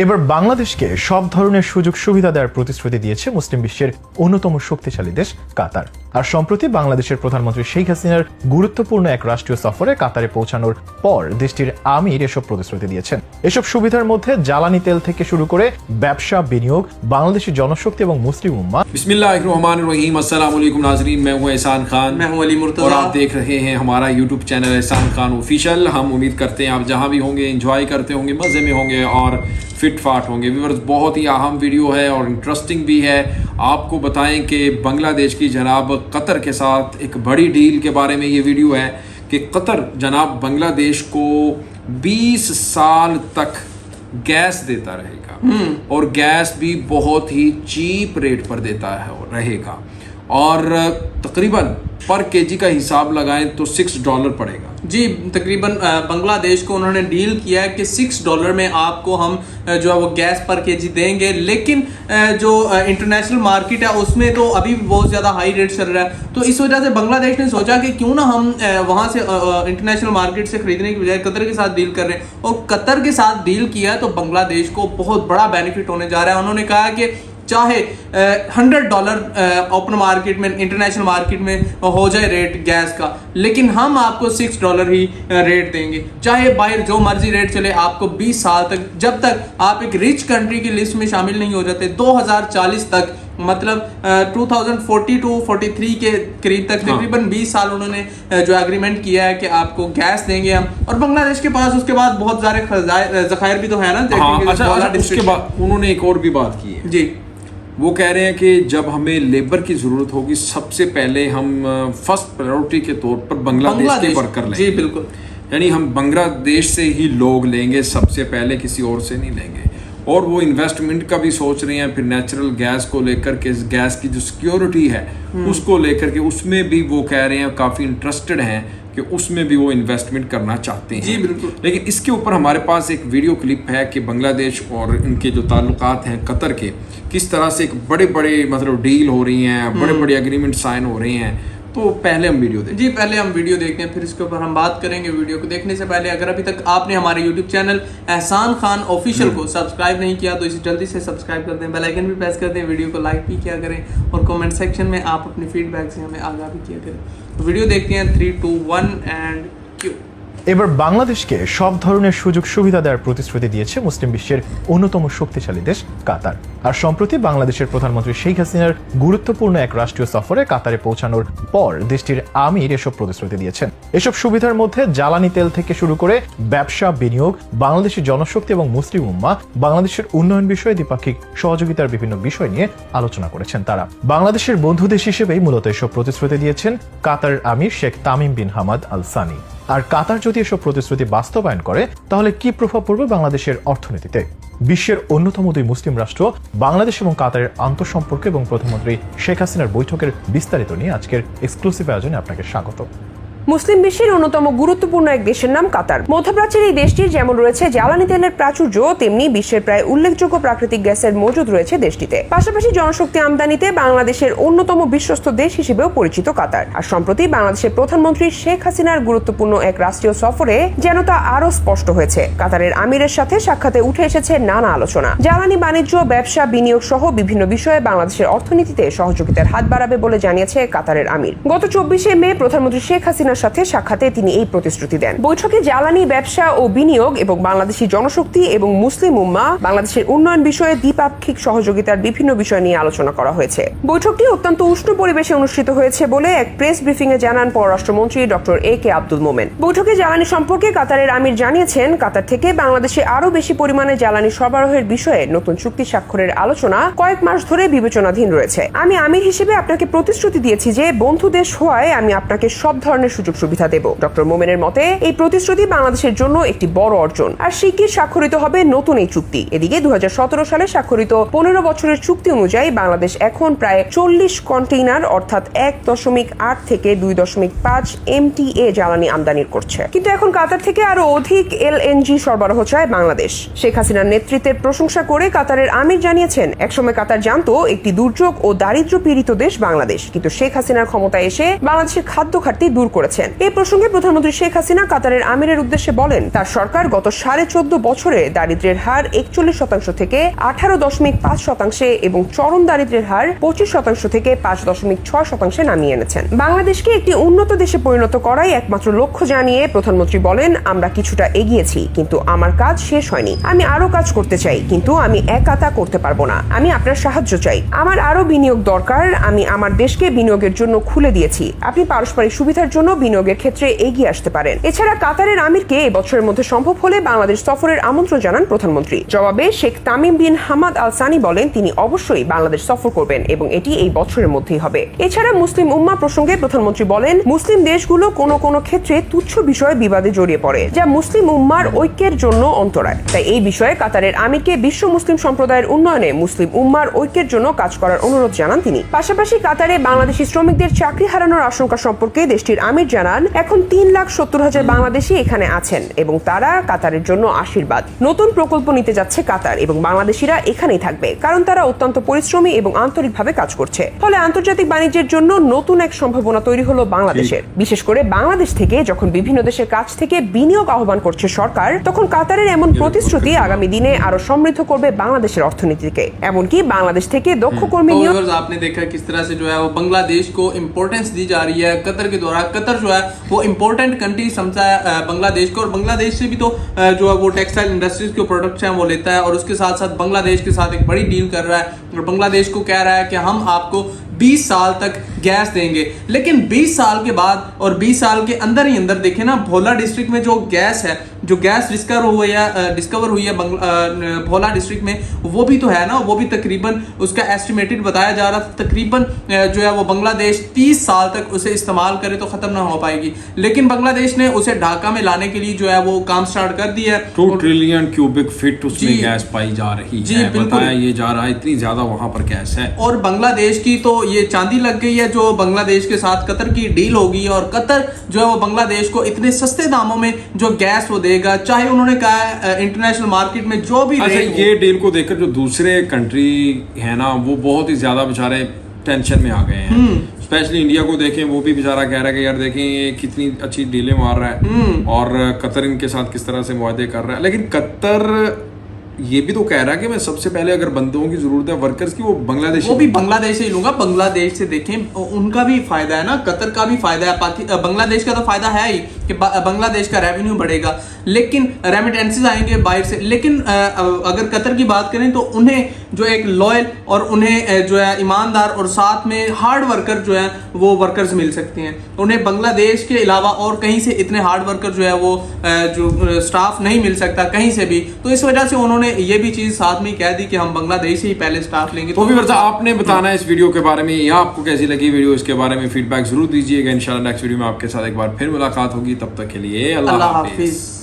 এবার বাংলাদেশকে সব ধরনের সুযোগ সুবিধা দেওয়ার প্রতিশ্রুতি দিয়েছে মুসলিম বিশ্বের অন্যতম শক্তিশালী দেশ কাতার। আর সম্প্রতি বাংলাদেশের প্রধানমন্ত্রী শেখ হাসিনার গুরুত্বপূর্ণ এক রাষ্ট্রীয় সফরে কাতারে পৌঁছানোর পর দেশটির আমির এসব প্রতিশ্রুতি দিয়েছেন। এসব সুবিধার মধ্যে জ্বালানি তেল থেকে শুরু করে ব্যবসা, বিনিয়োগ, বাংলাদেশি জনশক্তি এবং মুসলিম উম্মাহ। बिस्मिल्लाहिर्रहमानिर्रहीम, अस्सलाम वालेकुम नाज़रीन, मैं हूं एहसान खान, मैं हूं अली मुर्तज़ा और आप देख रहे हैं हमारा यूट्यूब चैनल एहसान खान ऑफिशियल। हम उम्मीद करते हैं आप जहां भी होंगे एंजॉय करते होंगे, मज़े में होंगे और फिट फाट होंगे। व्यूअर्स, बहुत ही अहम वीडियो है और इंटरेस्टिंग भी है। आपको बताएं कि बांग्लादेश की जनाब कतर के साथ एक बड़ी डील के बारे में ये वीडियो है कि कतर जनाब बांग्लादेश को 20 साल तक गैस देता रहेगा और गैस भी बहुत ही चीप रेट पर देता है रहेगा और तकरीबन पर केजी का हिसाब लगाएं तो $6 पड़ेगा। जी, तकरीबन बांग्लादेश को उन्होंने डील किया है कि $6 में आपको हम जो है वो गैस पर केजी देंगे, लेकिन जो इंटरनेशनल मार्केट है उसमें तो अभी भी बहुत ज़्यादा हाई रेट चल रहा है। तो इस वजह से बांग्लादेश ने सोचा कि क्यों ना हम वहाँ से इंटरनेशनल मार्केट से खरीदने की बजाय कतर के साथ डील कर रहे हैं, और कतर के साथ डील किया है तो बांग्लादेश को बहुत बड़ा बेनिफिट होने जा रहा है। उन्होंने कहा कि चाहे $100 ओपन मार्केट में, इंटरनेशनल मार्केट में हो जाए रेट गैस का, लेकिन हम आपको $6 ही रेट देंगे। चाहे बाहर जो मर्जी रेट चले, आपको 20 साल तक, जब तक आप एक रिच कंट्री की लिस्ट में शामिल नहीं हो जाते, 2040 तक, मतलब 2042-43 के करीब तक, तकरीबन 20 साल उन्होंने जो एग्रीमेंट किया है कि आपको गैस देंगे हम। और बांग्लादेश के पास उसके बाद बहुत सारे ज़खायर भी तो है ना। अच्छा, उसके बाद उन्होंने एक और भी बात की है जी। वो कह रहे हैं कि जब हमें लेबर की ज़रूरत होगी, सबसे पहले हम फर्स्ट प्रायोरिटी के तौर पर बांग्लादेश के वर्कर लेंगे। जी बिल्कुल, यानी हम बांग्लादेश से ही लोग लेंगे सबसे पहले, किसी और से नहीं लेंगे। और वो इन्वेस्टमेंट का भी सोच रहे हैं, फिर नेचुरल गैस को लेकर के, गैस की जो सिक्योरिटी है उसको लेकर के, उसमें भी वो कह रहे हैं काफ़ी इंटरेस्टेड हैं कि उसमें भी वो इन्वेस्टमेंट करना चाहते हैं। जी बिल्कुल। लेकिन इसके ऊपर हमारे पास एक वीडियो क्लिप है कि बांग्लादेश और इनके जो ताल्लुकात हैं कतर के, किस तरह से एक बड़े बड़े मतलब डील हो रही हैं, बड़े बड़े एग्रीमेंट साइन हो रहे हैं। तो पहले हम वीडियो देखें। जी, पहले हम वीडियो देखते हैं, फिर इसके ऊपर हम बात करेंगे। वीडियो को देखने से पहले अगर अभी तक आपने हमारे यूट्यूब चैनल एहसान खान ऑफिशियल को सब्सक्राइब नहीं किया तो इसे जल्दी से सब्सक्राइब कर दें, बेल आइकन भी प्रेस कर दें, वीडियो को लाइक भी किया करें और कमेंट सेक्शन में आप अपने फीडबैक से हमें आगाह भी किया करें। तो वीडियो देखते हैं 3, 2, 1 एंड क्यू। এবার বাংলাদেশকে সব ধরনের সুযোগ সুবিধা দেওয়ার প্রতিশ্রুতি দিয়েছে মুসলিম বিশ্বের অন্যতম শক্তিশালী দেশ কাতার। আর সম্প্রতি বাংলাদেশের প্রধানমন্ত্রী শেখ হাসিনার গুরুত্বপূর্ণ এক রাষ্ট্রীয় সফরে কাতারে পৌঁছানোর পর দেশটির আমির এসব প্রতিশ্রুতি দিয়েছেন। এসব সুবিধার মধ্যে জ্বালানি তেল থেকে শুরু করে ব্যবসা, বিনিয়োগ, বাংলাদেশি জনশক্তি এবং মুসলিম উম্মাহ, বাংলাদেশের উন্নয়ন বিষয়ে দ্বিপাক্ষিক সহযোগিতার বিভিন্ন বিষয় নিয়ে আলোচনা করেছেন তারা। বাংলাদেশের বন্ধু দেশ হিসেবেই মূলত এসব প্রতিশ্রুতি দিয়েছেন কাতারের আমির Sheikh Tamim bin Hamad Al Thani. আর কাতার যদি এসব প্রতিশ্রুতি বাস্তবায়ন করে তাহলে কি প্রভাব পড়বে বাংলাদেশের অর্থনীতিতে? বিশ্বের অন্যতম দুই মুসলিম রাষ্ট্র বাংলাদেশ এবং কাতারের আন্তঃসম্পর্ক এবং প্রধানমন্ত্রী শেখ হাসিনার বৈঠকের বিস্তারিত নিয়ে আজকের এক্সক্লুসিভ আয়োজনে আপনাকে স্বাগত। মুসলিম বিশ্বের অন্যতম গুরুত্বপূর্ণ এক দেশের নাম কাতার। মধ্যপ্রাচ্যের এই দেশটির যেমন রয়েছে জ্বালানি তেলের প্রাচুর্য, তেমনি বিশ্বের প্রায় উল্লেখযোগ্য প্রাকৃতিক গ্যাসের মজুদ রয়েছে দেশটিতে। পাশাপাশি জনশক্তি আমদানিতে বাংলাদেশের অন্যতম বিশ্বস্ত দেশ হিসেবেও পরিচিত কাতার। আর সম্প্রতি বাংলাদেশের প্রধানমন্ত্রী শেখ হাসিনার গুরুত্বপূর্ণ এক রাষ্ট্রীয় সফরে যেন তা আরো স্পষ্ট হয়েছে। কাতারের আমিরের সাথে সাক্ষাতে উঠে এসেছে নানা আলোচনা। জ্বালানি, বাণিজ্য, ব্যবসা, বিনিয়োগ সহ বিভিন্ন বিষয়ে বাংলাদেশের অর্থনীতিতে সহযোগিতার হাত বাড়াবে বলে জানিয়েছে কাতারের আমির। গত 24 মে প্রধানমন্ত্রী শেখ হাসিনার সাথে সাক্ষাতে তিনি এই প্রতিশ্রুতি দেন। বৈঠকে জ্বালানি, ব্যবসা ও বিনিয়োগ এবং বাংলাদেশি জনশক্তি এবং মুসলিম উম্মাহ, বাংলাদেশের উন্নয়ন বিষয়ে দ্বিপাক্ষিক সহযোগিতার বিভিন্ন বিষয় নিয়ে আলোচনা করা হয়েছে। বৈঠকটি অত্যন্ত উষ্ণ পরিবেশে অনুষ্ঠিত হয়েছে বলে এক প্রেস ব্রিফিং এ জানান পররাষ্ট্রমন্ত্রী ডক্টর এ.কে. আব্দুল মোমেন। বৈঠকে জ্বালানি সম্পর্কে কাতারের আমির জানিয়েছেন, কাতার থেকে বাংলাদেশে আরো বেশি পরিমাণে জ্বালানি সরবরাহের বিষয়ে নতুন চুক্তি স্বাক্ষরের আলোচনা কয়েক মাস ধরে বিবেচনাধীন রয়েছে। আমি আমির হিসেবে আপনাকে প্রতিশ্রুতি দিয়েছি যে বন্ধু দেশ হওয়ায় আমি আপনাকে সব ধরনের সুযোগ সুবিধা দেব। ডক্টর মোমেনের মতে এই প্রতিশ্রুতি বাংলাদেশের জন্য একটি বড় অর্জন। আর শিগগির স্বাক্ষরিত হবে নতুন এই চুক্তি। এদিকে 2017 সালে স্বাক্ষরিত 15 বছরের চুক্তি অনুযায়ী বাংলাদেশ এখন প্রায় 40 কন্টেইনার অর্থাৎ 1.8 থেকে 2.5 MTA জ্বালানি আমদানি করছে। কিন্তু এখন কাতার থেকে আরো অধিক LNG সরবরাহ চায় বাংলাদেশ। শেখ হাসিনার নেতৃত্বের প্রশংসা করে কাতারের আমির জানিয়েছেন, একসময় কাতার জানতো একটি দুর্যোগ ও দারিদ্র্য পীড়িত দেশ বাংলাদেশ, কিন্তু শেখ হাসিনার ক্ষমতায় এসে বাংলাদেশের খাদ্য ঘাটতি দূর করেছে। করেছেন। এই প্রসঙ্গে প্রধানমন্ত্রী শেখ হাসিনা কাতারের আমিরের উদ্দেশ্যে বলেন, তার সরকার গত 14.5 বছরে দারিদ্র্যের হার 41% থেকে 18.5% এবং চরম দারিদ্র্যের হার 25% থেকে 5.6% নামিয়ে এনেছেন। বাংলাদেশকে একটি উন্নত দেশে পরিণত করাই একমাত্র লক্ষ্য জানিয়ে প্রধানমন্ত্রী বলেন, আমরা কিছুটা এগিয়েছি, কিন্তু আমার কাজ শেষ হয়নি। আমি আরো কাজ করতে চাই, কিন্তু আমি একা তা করতে পারবো না। আমি আপনার সাহায্য চাই। আমার আরো বিনিয়োগ দরকার। আমি আমার দেশকে বিনিয়োগের জন্য খুলে দিয়েছি। আপনি পারস্পরিক সুবিধার জন্য বিনিয়োগের ক্ষেত্রে এগিয়ে আসতে পারেন। এছাড়া কাতারের আমিরকে এই বছরের মধ্যে সম্ভব হলে বাংলাদেশ সফরের আমন্ত্রণ জানান প্রধানমন্ত্রী। জবাবে Sheikh Tamim bin Hamad Al Thani বলেন, তিনি অবশ্যই বাংলাদেশ সফর করবেন এবং এটি এই বছরের মধ্যেই হবে। এছাড়া মুসলিম উম্মাহ প্রসঙ্গে প্রধানমন্ত্রী বলেন, মুসলিম দেশগুলো কোনো ক্ষেত্রে তুচ্ছ বিষয়ে বিবাদে জড়িয়ে পড়ে, যা মুসলিম উম্মার ঐক্যের জন্য অন্তরায়। তাই এই বিষয়ে কাতারের আমিরকে বিশ্ব মুসলিম সম্প্রদায়ের উন্নয়নে মুসলিম উম্মার ঐক্যের জন্য কাজ করার অনুরোধ জানান তিনি। পাশাপাশি কাতারে বাংলাদেশি শ্রমিকদের চাকরি হারানোর আশঙ্কা সম্পর্কে দেশটির আমির জানান, এখন 3,70,000 বাংলাদেশি এখানে আছেন এবং তারা কাতারের জন্য আশীর্বাদ। নতুন প্রকল্প নিতে যাচ্ছে কাতার এবং বাংলাদেশিরা এখানেই থাকবে, কারণ তারা অত্যন্ত পরিশ্রমী এবং আন্তরিকভাবে কাজ করছে। ফলে আন্তর্জাতিক বাণিজ্যের জন্য নতুন এক সম্ভাবনা তৈরি হলো বাংলাদেশের। বিশেষ করে বাংলাদেশ থেকে যখন বিভিন্ন দেশের কাছ থেকে বিনিয়োগ আহ্বান করছে সরকার, তখন কাতারের এমন প্রতিশ্রুতি আগামী দিনে আরো সমৃদ্ধ করবে বাংলাদেশের অর্থনীতিকে। এমনকি বাংলাদেশ থেকে দক্ষ কর্মী নিয়োগ। आपने देखा किस तरह से जो है वो बांग्लादेश को इम्पोर्टेंस दी जा रही है कतर के द्वारा। कतर जो है वो इम्पोर्टेंट कंट्री समझा है बांग्लादेश को, और बांग्लादेश से भी तो जो है वो टेक्सटाइल इंडस्ट्रीज के प्रोडक्ट्स हैं वो लेता है, और उसके साथ साथ बांग्लादेश के साथ एक बड़ी डील कर रहा है और बांग्लादेश को कह रहा है कि हम आपको 20 साल तक गैस देंगे। लेकिन 20 साल के बाद और 20 साल के अंदर ही अंदर देखें ना, भोला डिस्ट्रिक्ट में जो गैस है, जो गैस डिस्कवर हुई है भोला डिस्ट्रिक्ट में, वो भी तो है ना, वो भी तकरीबन उसका एस्टिमेटेड बताया जा रहा था तकरीबन जो है वो बांग्लादेश 30 साल तक उसे इस्तेमाल करे तो ख़त्म ना हो पाएगी। लेकिन बांग्लादेश ने उसे ढाका में लाने के लिए जो है वो काम स्टार्ट कर दिया है। 2 ट्रिलियन क्यूबिक फीट उसमें जी। गैस पाई जा रही जी, है, बिल्कुल। बताया ये जा रहा है, इतनी ज्यादा वहां पर गैस है। और बांग्लादेश की तो ये चांदी लग गई है जो बांग्लादेश के साथ कतर की डील होगी, और कतर जो है वो बांग्लादेश को इतने सस्ते दामों में जो गैस वो देगा, चाहे उन्होंने कहा है इंटरनेशनल मार्केट में जो भी अच्छा, रेट हो। ये डील को देखकर जो दूसरे कंट्री है ना, वो बहुत ही ज्यादा बेचारे टेंशन में आ गए हैं। स्पेशली इंडिया को देखें, वो भी बेचारा कह रहा है कि यार देखें ये कितनी अच्छी डीलें मार रहा है, और कतर इनके साथ किस तरह से मुआहदे कर रहा है। लेकिन कतर ये भी तो कह रहा है कि मैं सबसे पहले अगर बंदों की जरूरत है, वर्कर्स की, वो बांग्लादेश वो भी बांग्लादेश से ही लूंगा। बांग्लादेश से देखें, उनका भी फायदा है ना, कतर का भी फायदा है, बांग्लादेश का तो फायदा है ही कि बांग्लादेश का रेवेन्यू बढ़ेगा, लेकिन रेमिटेंसेस आएंगे बाहर से। लेकिन अगर कतर की बात करें तो उन्हें जो एक लॉयल और उन्हें जो है ईमानदार और साथ में हार्ड वर्कर जो है वो वर्कर्स मिल सकते हैं। उन्हें बांग्लादेश के अलावा और कहीं से इतने हार्ड वर्कर जो है वो जो स्टाफ नहीं मिल सकता कहीं से भी, तो इस वजह से उन्होंने ये भी चीज साथ में कह दी कि हम बांग्लादेश से ही पहले स्टाफ लेंगे। तो भी आपने बताना है इस वीडियो के बारे में, या आपको कैसी लगी वीडियो, इसके बारे में फीडबैक जरूर दीजिएगा। इंशाल्लाह नेक्स्ट वीडियो में आपके साथ एक बार फिर मुलाकात होगी, तब तक के लिए अल्लाह हाफिज।